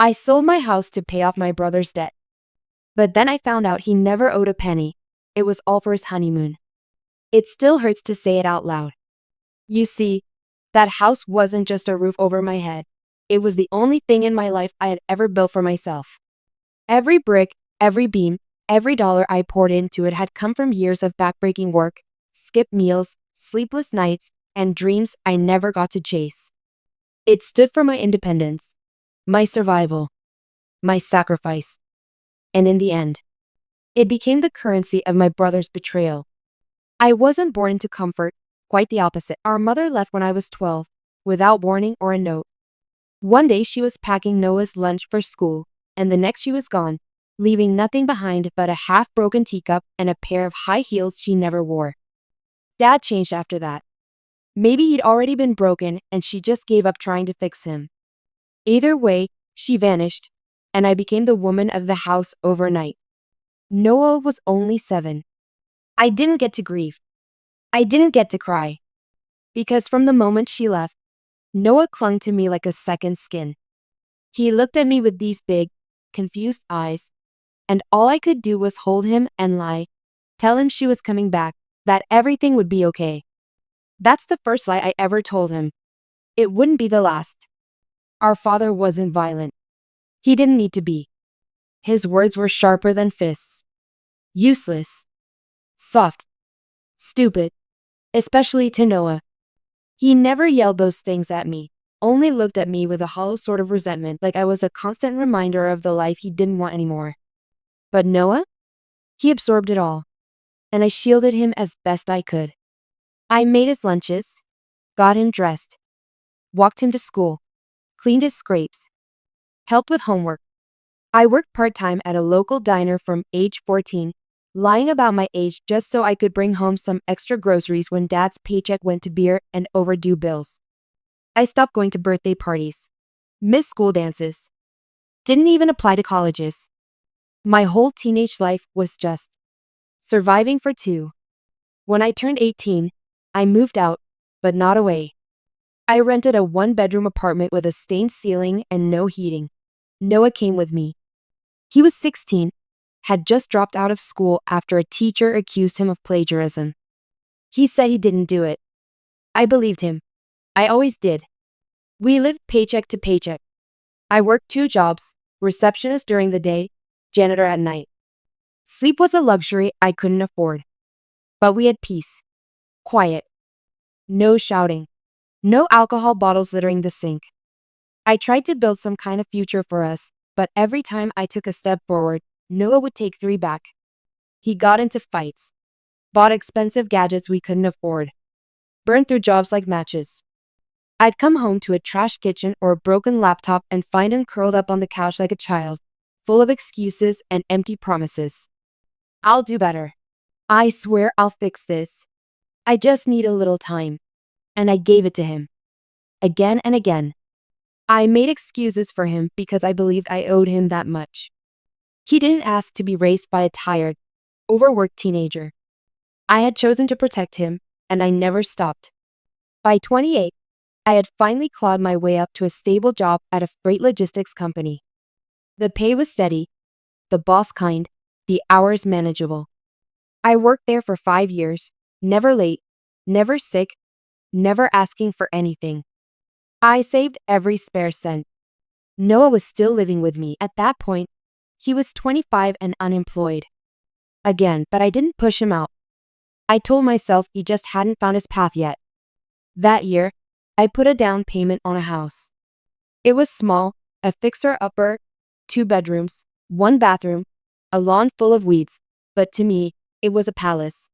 I sold my house to pay off my brother's debt. But then I found out he never owed a penny. It was all for his honeymoon. It still hurts to say it out loud. You see, that house wasn't just a roof over my head. It was the only thing in my life I had ever built for myself. Every brick, every beam, every dollar I poured into it had come from years of backbreaking work, skipped meals, sleepless nights, and dreams I never got to chase. It stood for my independence, my survival, my sacrifice. And in the end, it became the currency of my brother's betrayal. I wasn't born into comfort, quite the opposite. Our mother left when I was 12, without warning or a note. One day she was packing Noah's lunch for school, and the next she was gone, leaving nothing behind but a half-broken teacup and a pair of high heels she never wore. Dad changed after that. Maybe he'd already been broken and she just gave up trying to fix him. Either way, she vanished, and I became the woman of the house overnight. Noah was only 7. I didn't get to grieve. I didn't get to cry. Because from the moment she left, Noah clung to me like a second skin. He looked at me with these big, confused eyes, and all I could do was hold him and lie, tell him she was coming back, that everything would be okay. That's the first lie I ever told him. It wouldn't be the last. Our father wasn't violent. He didn't need to be. His words were sharper than fists. Useless. Soft. Stupid. Especially to Noah. He never yelled those things at me, only looked at me with a hollow sort of resentment, like I was a constant reminder of the life he didn't want anymore. But Noah? He absorbed it all, and I shielded him as best I could. I made his lunches, got him dressed, walked him to school, cleaned his scrapes, helped with homework. I worked part-time at a local diner from age 14, lying about my age just so I could bring home some extra groceries when Dad's paycheck went to beer and overdue bills. I stopped going to birthday parties, missed school dances, didn't even apply to colleges. My whole teenage life was just surviving for two. When I turned 18, I moved out, but not away. I rented a 1-bedroom apartment with a stained ceiling and no heating. Noah came with me. He was 16, had just dropped out of school after a teacher accused him of plagiarism. He said he didn't do it. I believed him. I always did. We lived paycheck to paycheck. I worked 2 jobs, receptionist during the day, janitor at night. Sleep was a luxury I couldn't afford. But we had peace. Quiet. No shouting. No alcohol bottles littering the sink. I tried to build some kind of future for us, but every time I took a step forward, Noah would take 3 back. He got into fights, bought expensive gadgets we couldn't afford, burned through jobs like matches. I'd come home to a trash kitchen or a broken laptop and find him curled up on the couch like a child, full of excuses and empty promises. I'll do better. I swear I'll fix this. I just need a little time. And I gave it to him. Again and again. I made excuses for him because I believed I owed him that much. He didn't ask to be raised by a tired, overworked teenager. I had chosen to protect him, and I never stopped. By 28, I had finally clawed my way up to a stable job at a freight logistics company. The pay was steady, the boss kind, the hours manageable. I worked there for 5 years, never late, never sick, never asking for anything. I saved every spare cent. Noah was still living with me at that point. He was 25 and unemployed. Again, but I didn't push him out. I told myself he just hadn't found his path yet. That year, I put a down payment on a house. It was small, a fixer-upper, 2 bedrooms, 1 bathroom, a lawn full of weeds, but to me, it was a palace.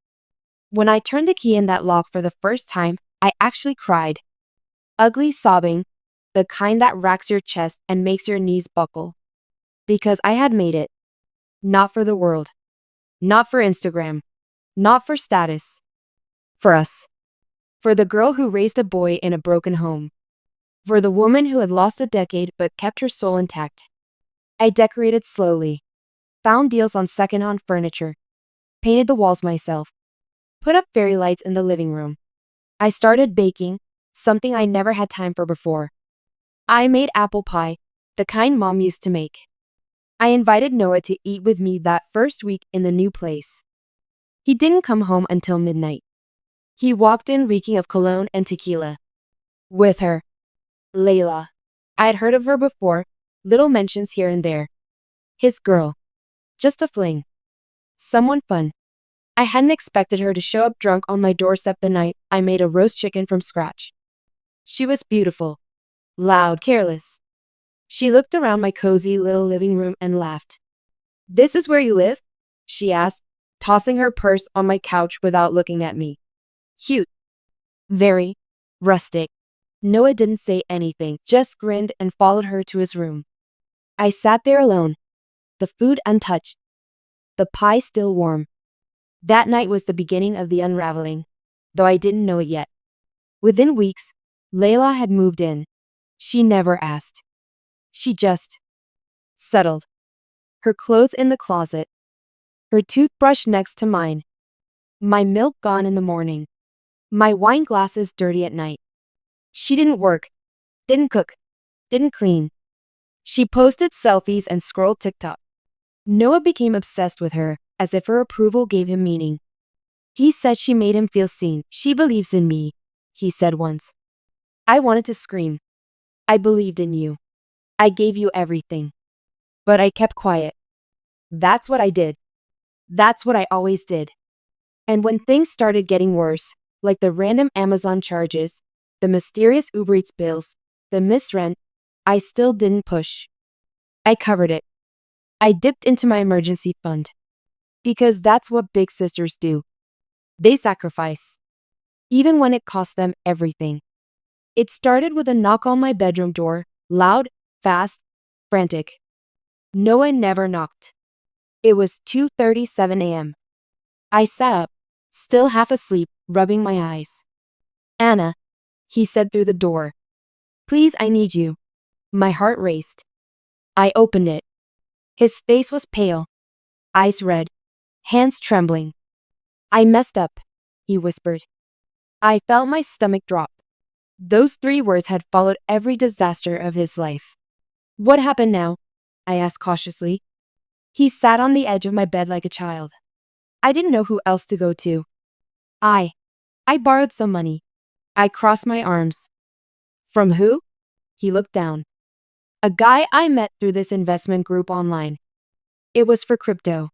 When I turned the key in that lock for the first time, I actually cried. Ugly sobbing, the kind that racks your chest and makes your knees buckle. Because I had made it. Not for the world. Not for Instagram. Not for status. For us. For the girl who raised a boy in a broken home. For the woman who had lost a decade but kept her soul intact. I decorated slowly. Found deals on secondhand furniture. Painted the walls myself. Put up fairy lights in the living room. I started baking, something I never had time for before. I made apple pie, the kind Mom used to make. I invited Noah to eat with me that first week in the new place. He didn't come home until midnight. He walked in reeking of cologne and tequila. With her, Layla. I had heard of her before, little mentions here and there. His girl. Just a fling. Someone fun. I hadn't expected her to show up drunk on my doorstep the night I made a roast chicken from scratch. She was beautiful. Loud, careless. She looked around my cozy little living room and laughed. "This is where you live?" she asked, tossing her purse on my couch without looking at me. Cute. Very. Rustic. Noah didn't say anything, just grinned and followed her to his room. I sat there alone, the food untouched, the pie still warm. That night was the beginning of the unraveling, though I didn't know it yet. Within weeks, Layla had moved in. She never asked. She just settled. Her clothes in the closet, her toothbrush next to mine, my milk gone in the morning, my wine glasses dirty at night. She didn't work, didn't cook, didn't clean. She posted selfies and scrolled TikTok. Noah became obsessed with her, as if her approval gave him meaning. He said she made him feel seen. "She believes in me," he said once. I wanted to scream. "I believed in you. I gave you everything." But I kept quiet. That's what I did. That's what I always did. And when things started getting worse, like the random Amazon charges, the mysterious Uber Eats bills, the missed rent, I still didn't push. I covered it. I dipped into my emergency fund. Because that's what big sisters do. They sacrifice. Even when it cost them everything. It started with a knock on my bedroom door, loud, fast, frantic. Noah never knocked. It was 2:37 a.m. I sat up, still half asleep, rubbing my eyes. "Anna," he said through the door. "Please, I need you." My heart raced. I opened it. His face was pale, eyes red, hands trembling. "I messed up," he whispered. I felt my stomach drop. Those 3 words had followed every disaster of his life. "What happened now?" I asked cautiously. He sat on the edge of my bed like a child. I didn't know who else to go to. I borrowed some money. I crossed my arms. "From who?" He looked down. "A guy I met through this investment group online. It was for crypto.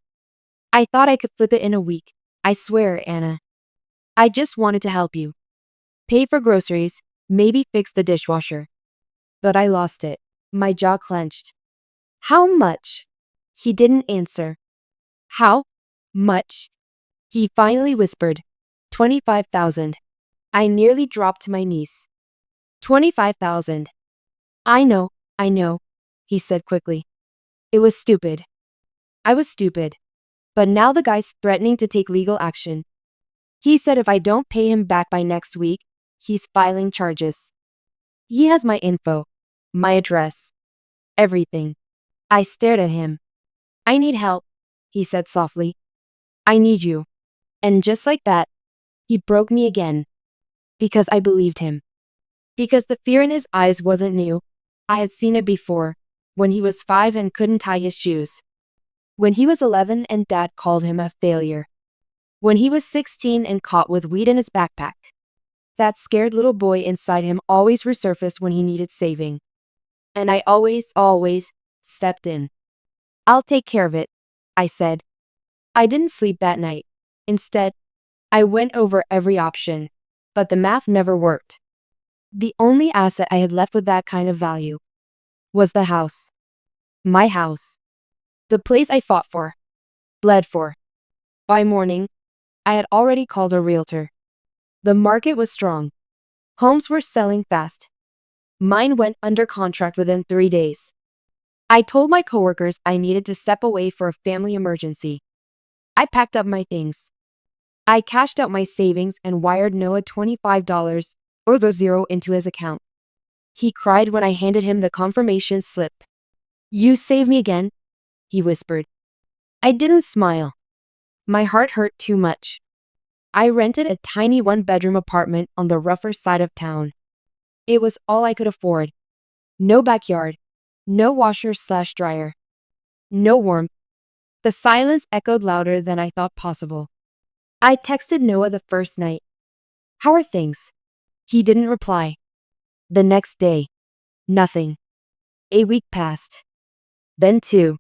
I thought I could flip it in a week. I swear, Anna. I just wanted to help you. Pay for groceries, maybe fix the dishwasher." But I lost it. My jaw clenched. "How much?" He didn't answer. "How much?" He finally whispered. 25,000. I nearly dropped to my knees. 25,000. I know, he said quickly. It was stupid. I was stupid. But now the guy's threatening to take legal action. He said if I don't pay him back by next week, he's filing charges. He has my info, my address, everything. I stared at him. "I need help," he said softly. "I need you." And just like that, he broke me again. Because I believed him. Because the fear in his eyes wasn't new. I had seen it before, when he was 5 and couldn't tie his shoes. When he was 11 and Dad called him a failure. When he was 16 and caught with weed in his backpack. That scared little boy inside him always resurfaced when he needed saving. And I always stepped in. "I'll take care of it," I said. I didn't sleep that night. Instead, I went over every option, but the math never worked. The only asset I had left with that kind of value was the house. My house. The place I fought for, bled for. By morning, I had already called a realtor. The market was strong. Homes were selling fast. Mine went under contract within 3 days. I told my coworkers I needed to step away for a family emergency. I packed up my things. I cashed out my savings and wired Noah $25 or the zero into his account. He cried when I handed him the confirmation slip. "You saved me again," he whispered. I didn't smile. My heart hurt too much. I rented a tiny 1-bedroom apartment on the rougher side of town. It was all I could afford. No backyard, No washer/dryer. No warmth. The silence echoed louder than I thought possible. I texted Noah the first night. How are things? He didn't reply. The next day. Nothing. A week passed. Then two.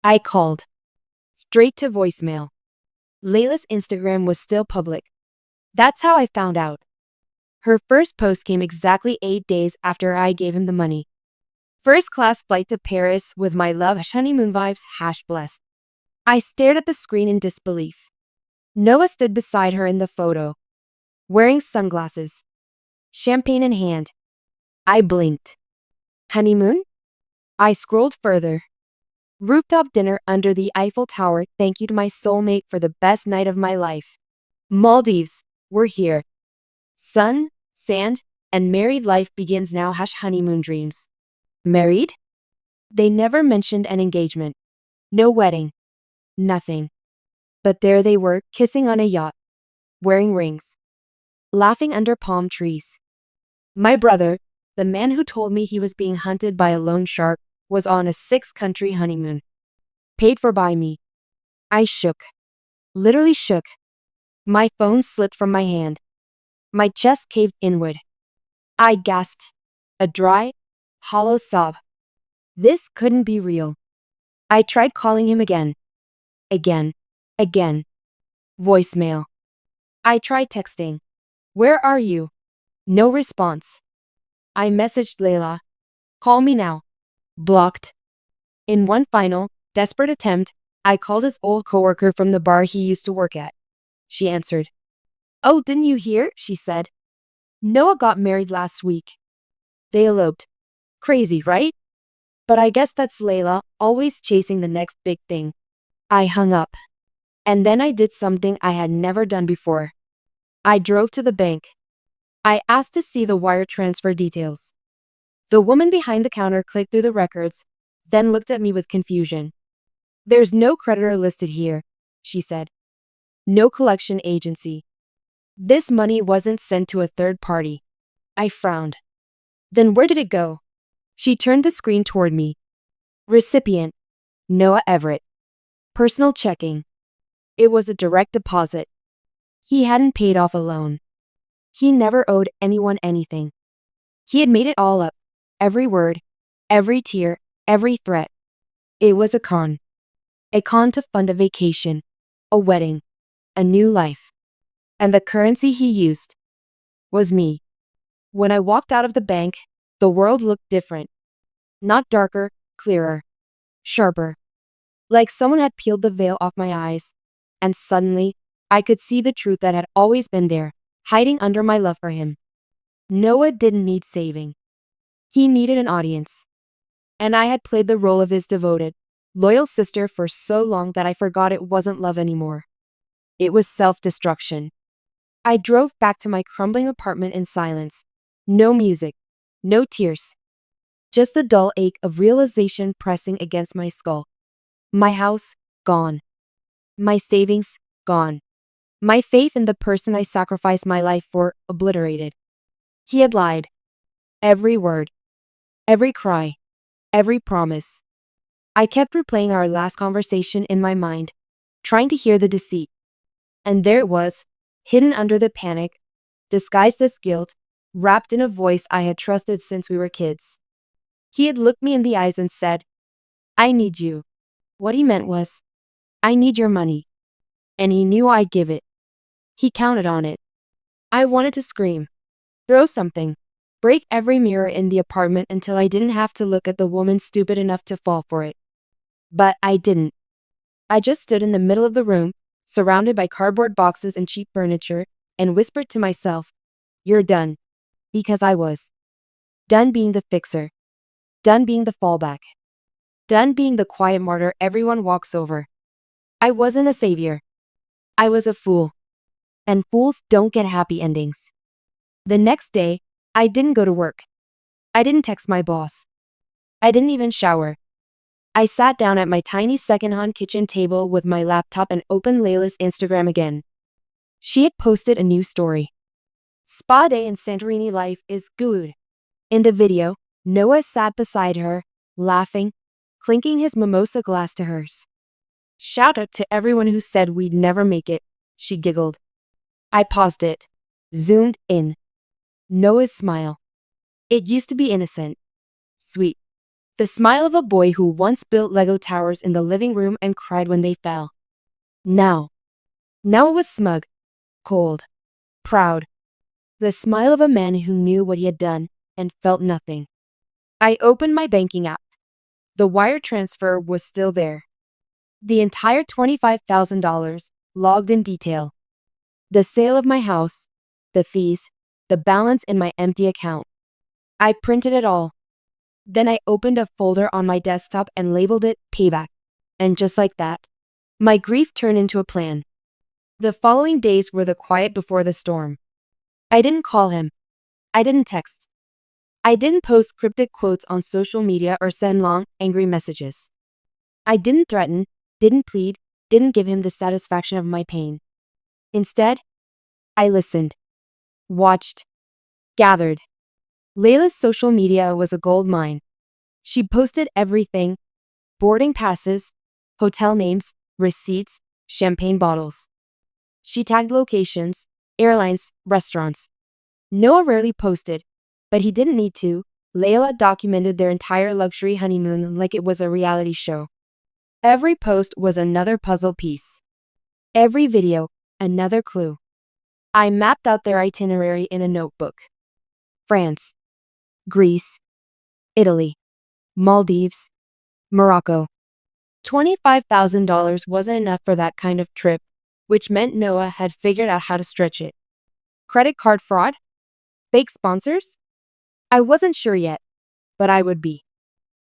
I called. Straight to voicemail. Layla's Instagram was still public. That's how I found out. Her first post came exactly 8 days after I gave him the money. First class flight to Paris with my love honeymoon vibes #blessed. I stared at the screen in disbelief. Noah stood beside her in the photo, wearing sunglasses, champagne in hand. I blinked. Honeymoon? I scrolled further. Rooftop dinner under the Eiffel Tower. Thank you to my soulmate for the best night of my life. Maldives. We're here. Sun, sand, and married life begins now. Honeymoon dreams. Married? They never mentioned an engagement. No wedding. Nothing. But there they were, kissing on a yacht, wearing rings, laughing under palm trees. My brother, the man who told me he was being hunted by a loan shark, was on a 6-country honeymoon. Paid for by me. I shook. Literally shook. My phone slipped from my hand. My chest caved inward. I gasped. A dry, hollow sob. This couldn't be real. I tried calling him again. Again. Voicemail. I tried texting. Where are you? No response. I messaged Layla. Call me now. Blocked. In one final, desperate attempt, I called his old coworker from the bar he used to work at. She answered. Oh, didn't you hear? She said. Noah got married last week. They eloped. Crazy, right? But I guess that's Layla, always chasing the next big thing. I hung up. And then I did something I had never done before. I drove to the bank. I asked to see the wire transfer details. The woman behind the counter clicked through the records, then looked at me with confusion. There's no creditor listed here, she said. No collection agency. This money wasn't sent to a third party. I frowned. Then where did it go? She turned the screen toward me. Recipient. Noah Everett. Personal checking. It was a direct deposit. He hadn't paid off a loan. He never owed anyone anything. He had made it all up. Every word, every tear, every threat. It was a con. A con to fund a vacation, a wedding, a new life. And the currency he used was me. When I walked out of the bank, the world looked different. Not darker, clearer, sharper. Like someone had peeled the veil off my eyes. And suddenly, I could see the truth that had always been there, hiding under my love for him. Noah didn't need saving. He needed an audience. And I had played the role of his devoted, loyal sister for so long that I forgot it wasn't love anymore. It was self-destruction. I drove back to my crumbling apartment in silence. No music, no tears. Just the dull ache of realization pressing against my skull. My house, gone. My savings, gone. My faith in the person I sacrificed my life for, obliterated. He had lied. Every word. Every cry. Every promise. I kept replaying our last conversation in my mind, trying to hear the deceit. And there it was, hidden under the panic, disguised as guilt, wrapped in a voice I had trusted since we were kids. He had looked me in the eyes and said, I need you. What he meant was, I need your money. And he knew I'd give it. He counted on it. I wanted to scream, throw something, break every mirror in the apartment until I didn't have to look at the woman stupid enough to fall for it. But I didn't. I just stood in the middle of the room, surrounded by cardboard boxes and cheap furniture, and whispered to myself, you're done. Because I was. Done being the fixer. Done being the fallback. Done being the quiet martyr everyone walks over. I wasn't a savior. I was a fool. And fools don't get happy endings. The next day, I didn't go to work. I didn't text my boss. I didn't even shower. I sat down at my tiny second-hand kitchen table with my laptop and opened Layla's Instagram again. She had posted a new story. Spa day in Santorini life is good. In the video, Noah sat beside her, laughing, clinking his mimosa glass to hers. "Shout out to everyone who said we'd never make it," she giggled. I paused it, zoomed in. Noah's smile. It used to be innocent, sweet. The smile of a boy who once built Lego towers in the living room and cried when they fell. Now it was smug, cold, proud. The smile of a man who knew what he had done and felt nothing. I opened my banking app. The wire transfer was still there. The entire $25,000, logged in detail. The sale of my house, the fees, the balance in my empty account. I printed it all. Then I opened a folder on my desktop and labeled it Payback. And just like that, my grief turned into a plan. The following days were the quiet before the storm. I didn't call him. I didn't text. I didn't post cryptic quotes on social media or send long, angry messages. I didn't threaten, didn't plead, didn't give him the satisfaction of my pain. Instead, I listened, watched, gathered. Layla's social media was a gold mine. She posted everything: boarding passes, hotel names, receipts, champagne bottles. She tagged locations, airlines, restaurants. Noah rarely posted, but he didn't need to. Layla documented their entire luxury honeymoon like it was a reality show. Every post was another puzzle piece. Every video, another clue. I mapped out their itinerary in a notebook. France, Greece, Italy, Maldives, Morocco. $25,000 wasn't enough for that kind of trip, which meant Noah had figured out how to stretch it. Credit card fraud? Fake sponsors? I wasn't sure yet, but I would be.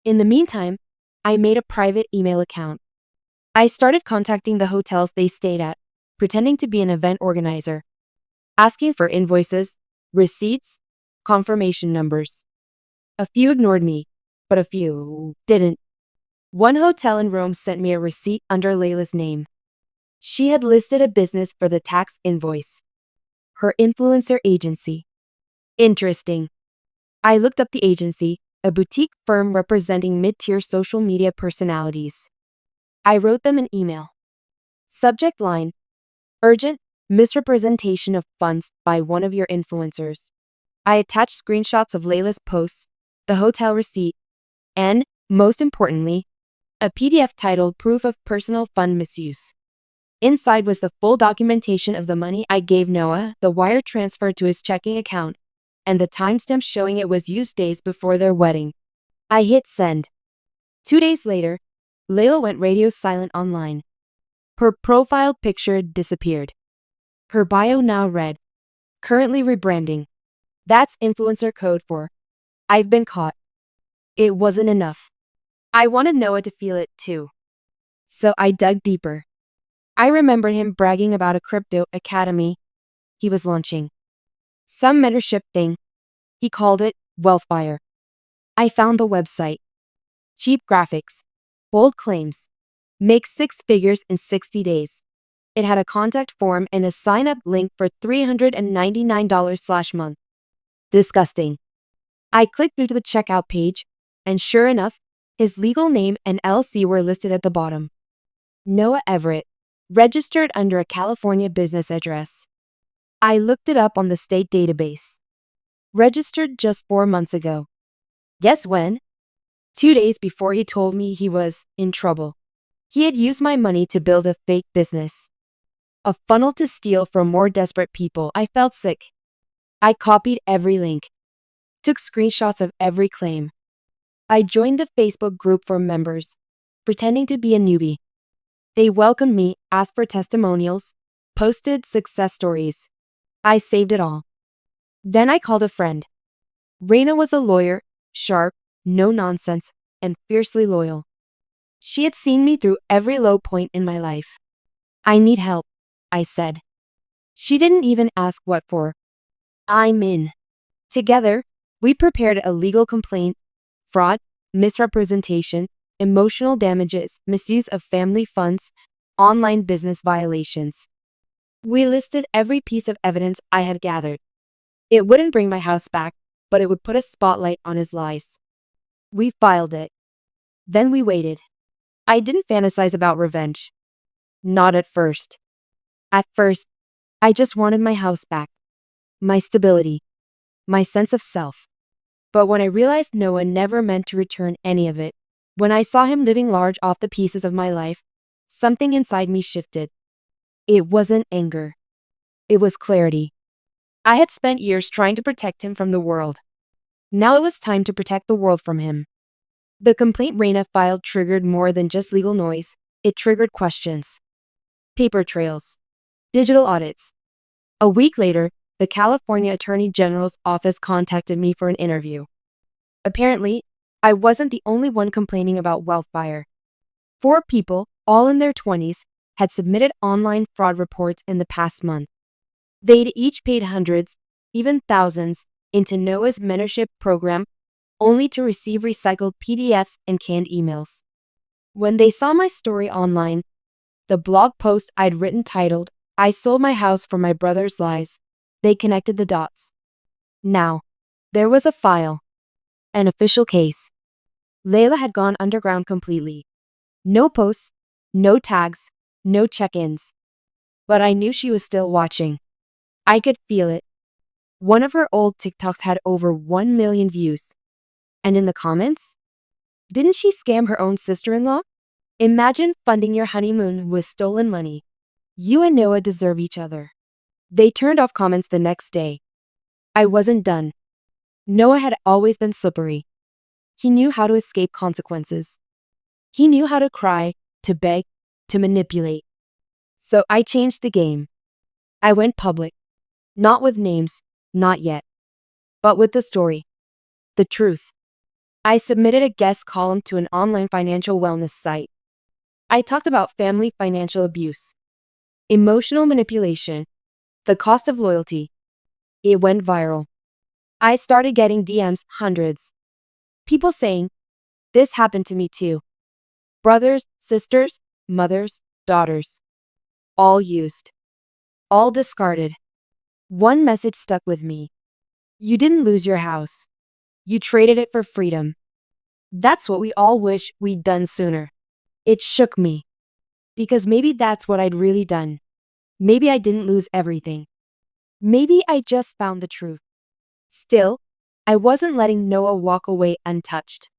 In the meantime, I made a private email account. I started contacting the hotels they stayed at, pretending to be an event organizer, asking for invoices, receipts, confirmation numbers. A few ignored me, but a few didn't. One hotel in Rome sent me a receipt under Layla's name. She had listed a business for the tax invoice. Her influencer agency. Interesting. I looked up the agency, a boutique firm representing mid-tier social media personalities. I wrote them an email. Subject line: urgent misrepresentation of funds by one of your influencers. I attached screenshots of Layla's posts, the hotel receipt, and, most importantly, a PDF titled Proof of Personal Fund Misuse. Inside was the full documentation of the money I gave Noah, the wire transfer to his checking account, and the timestamp showing it was used days before their wedding. I hit send. 2 days later, Layla went radio silent online. Her profile picture disappeared. Her bio now read, currently rebranding. That's influencer code for I've been caught. It wasn't enough. I wanted Noah to feel it too. So I dug deeper. I remembered him bragging about a crypto academy he was launching. Some mentorship thing. He called it Wealthfire. I found the website. Cheap graphics. Bold claims. Make 6 figures in 60 days. It had a contact form and a sign-up link for $399/month. Disgusting. I clicked through to the checkout page, and sure enough, his legal name and LLC were listed at the bottom. Noah Everett, registered under a California business address. I looked it up on the state database. Registered just 4 months ago. Guess when? 2 days before he told me he was in trouble. He had used my money to build a fake business. A funnel to steal from more desperate people. I felt sick. I copied every link. Took screenshots of every claim. I joined the Facebook group for members, pretending to be a newbie. They welcomed me, asked for testimonials, posted success stories. I saved it all. Then I called a friend. Raina was a lawyer, sharp, no nonsense, and fiercely loyal. She had seen me through every low point in my life. I need help, I said. She didn't even ask what for. I'm in. Together, we prepared a legal complaint: fraud, misrepresentation, emotional damages, misuse of family funds, online business violations. We listed every piece of evidence I had gathered. It wouldn't bring my house back, but it would put a spotlight on his lies. We filed it. Then we waited. I didn't fantasize about revenge. Not at first. At first, I just wanted my house back, my stability, my sense of self. But when I realized Noah never meant to return any of it, when I saw him living large off the pieces of my life, something inside me shifted. It wasn't anger. It was clarity. I had spent years trying to protect him from the world. Now it was time to protect the world from him. The complaint Raina filed triggered more than just legal noise. It triggered questions. Paper trails. Digital audits. A week later, the California Attorney General's office contacted me for an interview. Apparently, I wasn't the only one complaining about wildfire. 4 people, all in their 20s, had submitted online fraud reports in the past month. They'd each paid hundreds, even thousands, into Noah's mentorship program, only to receive recycled PDFs and canned emails. When they saw my story online, the blog post I'd written titled, "I sold my house for my brother's lies," they connected the dots. Now, there was a file, an official case. Layla had gone underground completely. No posts, no tags, no check-ins. But I knew she was still watching. I could feel it. One of her old TikToks had over 1 million views. And in the comments? Didn't she scam her own sister-in-law? Imagine funding your honeymoon with stolen money. You and Noah deserve each other. They turned off comments the next day. I wasn't done. Noah had always been slippery. He knew how to escape consequences. He knew how to cry, to beg, to manipulate. So I changed the game. I went public. Not with names, not yet. But with the story. The truth. I submitted a guest column to an online financial wellness site. I talked about family financial abuse, emotional manipulation, the cost of loyalty. It went viral. I started getting DMs, hundreds. People saying, "This happened to me too." Brothers, sisters, mothers, daughters. All used. All discarded. One message stuck with me. "You didn't lose your house. You traded it for freedom." That's what we all wish we'd done sooner. It shook me. Because maybe that's what I'd really done. Maybe I didn't lose everything. Maybe I just found the truth. Still, I wasn't letting Noah walk away untouched.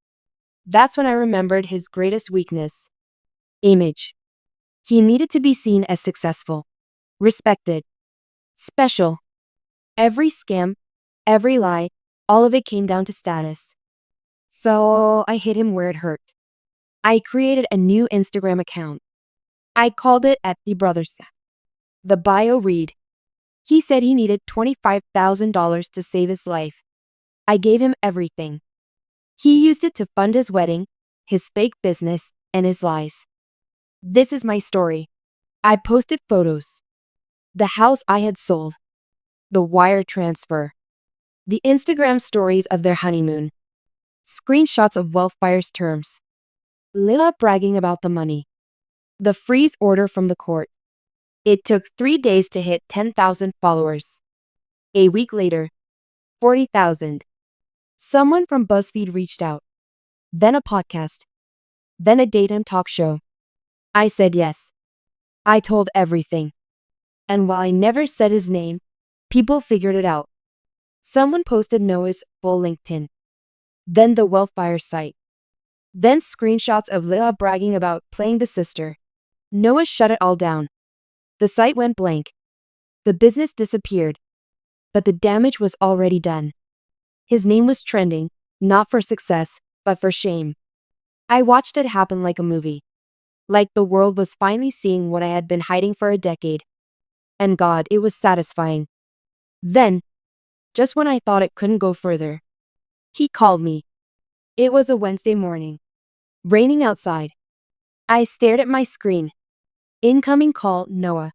That's when I remembered his greatest weakness. Image. He needed to be seen as successful, respected, special. Every scam, every lie, all of it came down to status. So I hit him where it hurt. I created a new Instagram account. I called it at the Brothers. The bio read. He said he needed $25,000 to save his life. I gave him everything. He used it to fund his wedding, his fake business, and his lies. This is my story. I posted photos. The house I had sold. The wire transfer. The Instagram stories of their honeymoon. Screenshots of Wildfire's terms. Lila bragging about the money. The freeze order from the court. It took 3 days to hit 10,000 followers. A week later, 40,000. Someone from BuzzFeed reached out. Then a podcast. Then a daytime talk show. I said yes. I told everything. And while I never said his name, people figured it out. Someone posted Noah's full LinkedIn. Then the Wildfire site. Then screenshots of Leah bragging about playing the sister. Noah shut it all down. The site went blank. The business disappeared. But the damage was already done. His name was trending, not for success, but for shame. I watched it happen like a movie. Like the world was finally seeing what I had been hiding for a decade. And God, it was satisfying. Then, just when I thought it couldn't go further, he called me. It was a Wednesday morning. Raining outside. I stared at my screen. Incoming call, Noah.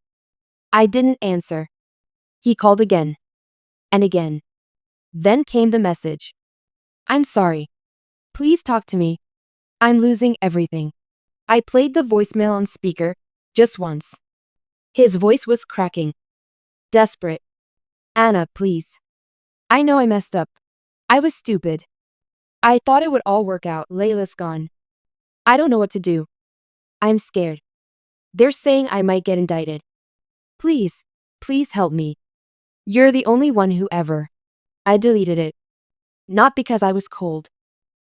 I didn't answer. He called again. And again. Then came the message. "I'm sorry. Please talk to me. I'm losing everything." I played the voicemail on speaker, just once. His voice was cracking. Desperate. "Anna, please. I know I messed up. I was stupid. I thought it would all work out. Layla's gone. I don't know what to do. I'm scared. They're saying I might get indicted. Please, please help me. You're the only one who ever. I deleted it. Not because I was cold.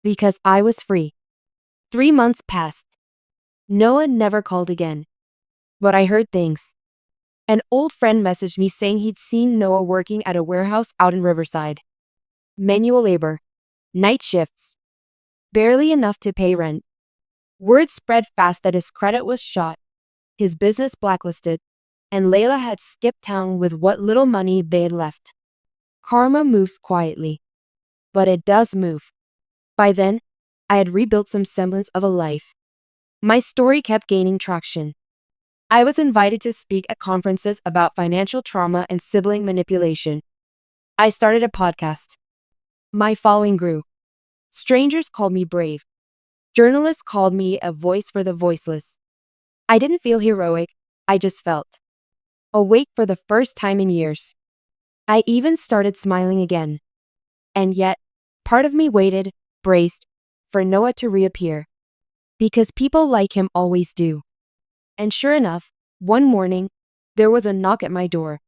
Because I was free. 3 months passed. Noah never called again. But I heard things. An old friend messaged me saying he'd seen Noah working at a warehouse out in Riverside. Manual labor. Night shifts. Barely enough to pay rent. Word spread fast that his credit was shot, his business blacklisted, and Layla had skipped town with what little money they had left. Karma moves quietly. But it does move. By then, I had rebuilt some semblance of a life. My story kept gaining traction. I was invited to speak at conferences about financial trauma and sibling manipulation. I started a podcast. My following grew. Strangers called me brave. Journalists called me a voice for the voiceless. I didn't feel heroic, I just felt awake for the first time in years. I even started smiling again. And yet, part of me waited, braced, for Noah to reappear. Because people like him always do. And sure enough, one morning, there was a knock at my door.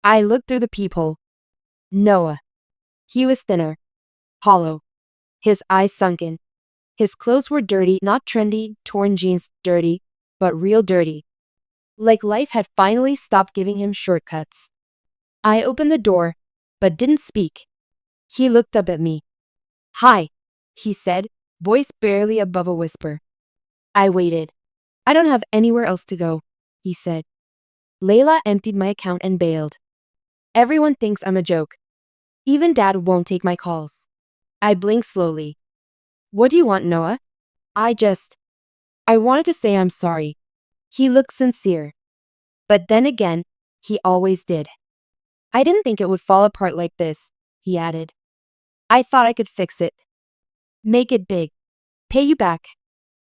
I looked through the peephole. Noah. He was thinner, hollow, his eyes sunken. His clothes were dirty, not trendy, torn jeans, dirty, but real dirty. Like life had finally stopped giving him shortcuts. I opened the door, but didn't speak. He looked up at me. Hi, he said, voice barely above a whisper. I waited. I don't have anywhere else to go, he said. Layla emptied my account and bailed. Everyone thinks I'm a joke. Even Dad won't take my calls. I blinked slowly. What do you want, Noah? I wanted to say I'm sorry. He looked sincere. But then again, he always did. I didn't think it would fall apart like this, he added. I thought I could fix it. Make it big. Pay you back.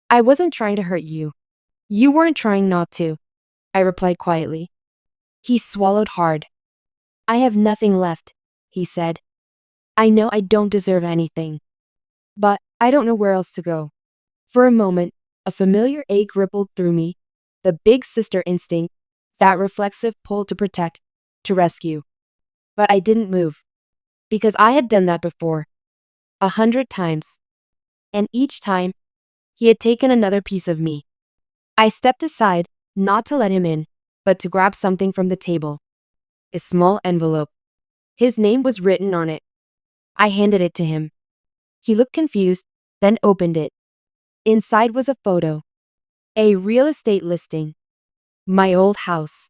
I wasn't trying to hurt you. You weren't trying not to, I replied quietly. He swallowed hard. I have nothing left, he said. I know I don't deserve anything. But I don't know where else to go. For a moment, a familiar ache rippled through me, the big sister instinct, that reflexive pull to protect, to rescue. But I didn't move. Because I had done that before. 100 times. And each time, he had taken another piece of me. I stepped aside, not to let him in, but to grab something from the table. A small envelope. His name was written on it. I handed it to him. He looked confused, then opened it. Inside was a photo. A real estate listing. My old house.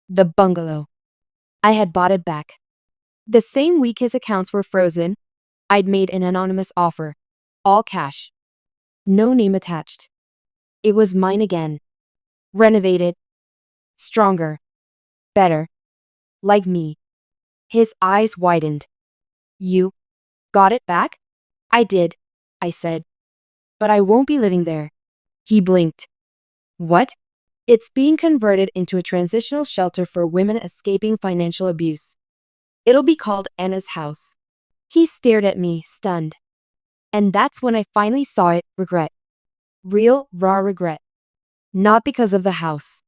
The bungalow. I had bought it back. The same week his accounts were frozen, I'd made an anonymous offer. All cash. No name attached. It was mine again. Renovated. Stronger. Better. Like me. His eyes widened. You got it back? I did, I said. But I won't be living there. He blinked. What? It's being converted into a transitional shelter for women escaping financial abuse. It'll be called Anna's house. He stared at me, stunned. And that's when I finally saw it, regret. Real, raw regret. Not because of the house.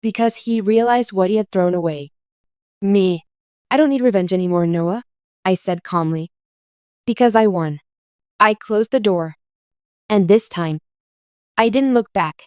Because he realized what he had thrown away. Me. I don't need revenge anymore, Noah, I said calmly. Because I won. I closed the door. And this time, I didn't look back.